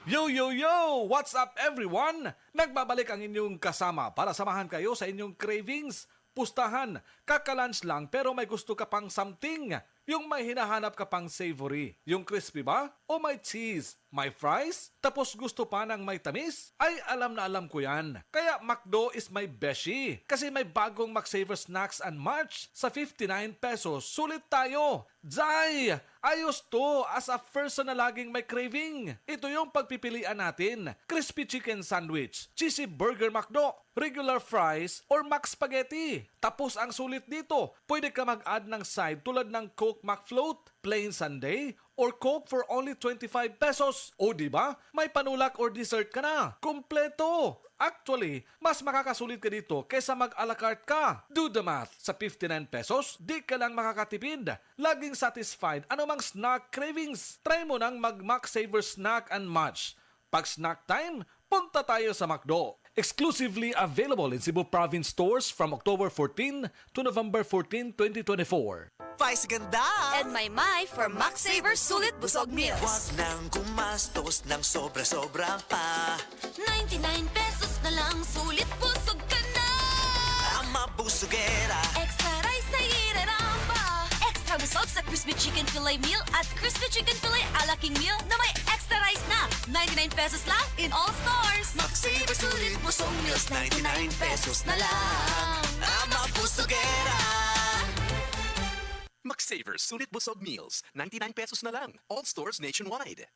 Yo, yo, yo! What's up everyone? Nagbabalik ang inyong kasama para samahan kayo sa inyong cravings. Pustahan, kakalunch lang pero may gusto ka pang something. Yung may hinahanap ka pang savory. Yung crispy ba? O may cheese? May fries? Tapos gusto pa ng may tamis? Ay, alam na alam ko yan. Kaya McDo is my beshi. Kasi may bagong McSaver Snacks and March sa 59 pesos. Sulit tayo! Jai! Ayos to as a person na laging may craving. Ito yung pagpipilian natin. Crispy chicken sandwich, cheesy burger McDo, regular fries, or Mac Spaghetti. Tapos ang sulit dito, pwede ka mag-add ng side tulad ng Coke McFloat, plain sundae, or Coke for only 25 pesos. O diba? May panulak or dessert ka na. Kompleto! Actually, mas makakasulit ka dito kaysa mag-a la carte ka. Do the math. Sa 59 pesos, di ka lang makakatipid. Laging satisfied anumang snack cravings. Try mo nang mag-McSaver Snack and Match. Pag snack time, punta tayo sa McDo. Exclusively available in Cebu Province stores from October 14 to November 14, 2024. Vice ganda! And my for McSaver Sulit Busog Meals. Huwag nang gumastos ng sobra-sobra pa. 99 pesos na lang, sulit busog ka na. Ang mabusugera. Extra rice sa iraramba. Extra busog sa crispy chicken fillet meal at crispy chicken fillet a la king meal na may extra rice na. 99 pesos lang in all stores. McSaver Sulit Busog Meals, 99 pesos na lang. Ang mabusugera. McSaver Sulit Busog Meals, 99 pesos na lang. All stores nationwide.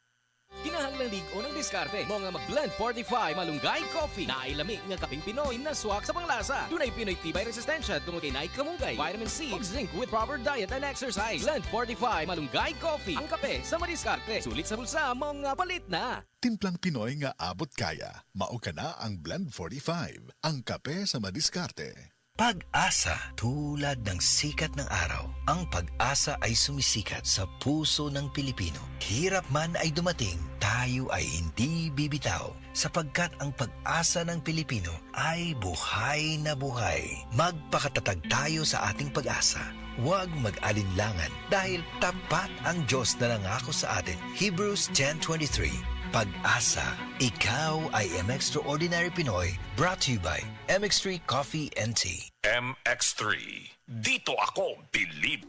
Kinahanglan ligo ng diskarte mo nga mag-blend 45 malunggay coffee na ilami nga kaping Pinoy na swak sa panglasa. Dunay Pinoy tibay resistensya tungod kay naik kamunggay, vitamin C, ug zinc with proper diet and exercise. Blend 45 malunggay coffee. Ang kape sa madiskarte. Sulit sa bulsa mo nga palit na. Timplang Pinoy nga abot kaya. Mao ka na ang Blend 45, ang kape sa madiskarte. Pag-asa, tulad ng sikat ng araw, ang pag-asa ay sumisikat sa puso ng Pilipino. Hirap man ay dumating, tayo ay hindi bibitaw sapagkat ang pag-asa ng Pilipino ay buhay na buhay. Magpakatatag tayo sa ating pag-asa. Huwag mag-alinlangan dahil tapat ang Diyos na nangako sa atin. Hebrews 10:23. Pag-asa, ikaw ay Extraordinary Pinoy, brought to you by MX3 Coffee and Tea. MX3. Dito ako believe.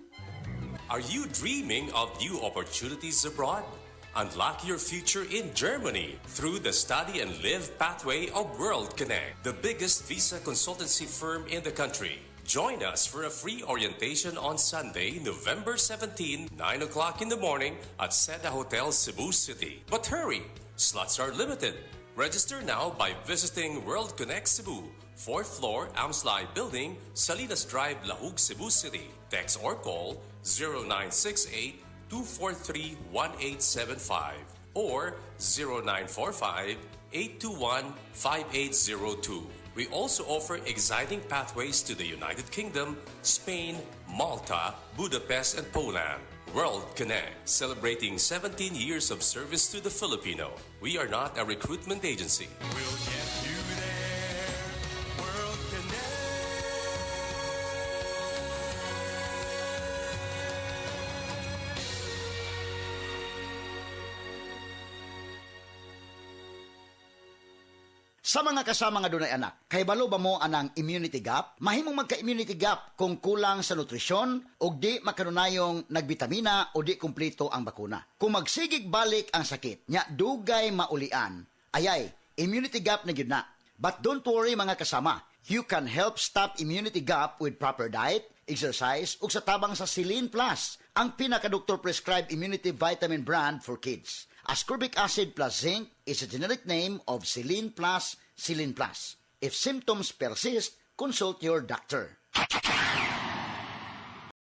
Are you dreaming of new opportunities abroad? Unlock your future in Germany through the Study and Live pathway of World Connect, the biggest visa consultancy firm in the country. Join us for a free orientation on Sunday, November 17, 9 o'clock in the morning at Seda Hotel, Cebu City. But hurry, slots are limited. Register now by visiting World Connect Cebu, 4th floor, Amslai Building, Salinas Drive, Lahug, Cebu City. Text or call 0968-243-1875 or 0945-821-5802. We also offer exciting pathways to the United Kingdom, Spain, Malta, Budapest, and Poland. World Connect, celebrating 17 years of service to the Filipino. We are not a recruitment agency. We'll get you there. World Connect. Sa mga kasama nga dunay anak, kay balo ba mo anang immunity gap? Mahimong magka-immunity gap kung kulang sa nutrisyon o di makanunayong nagbitamina o di kumpleto ang bakuna. Kung magsigig balik ang sakit, nya dugay maulian. Ayay, immunity gap na gyud na. But don't worry mga kasama, you can help stop immunity gap with proper diet, exercise ug sa tabang sa Celine Plus, ang pinaka-doktor prescribed immunity vitamin brand for kids. Ascorbic acid plus zinc is a generic name of Celine Plus. If symptoms persist, consult your doctor.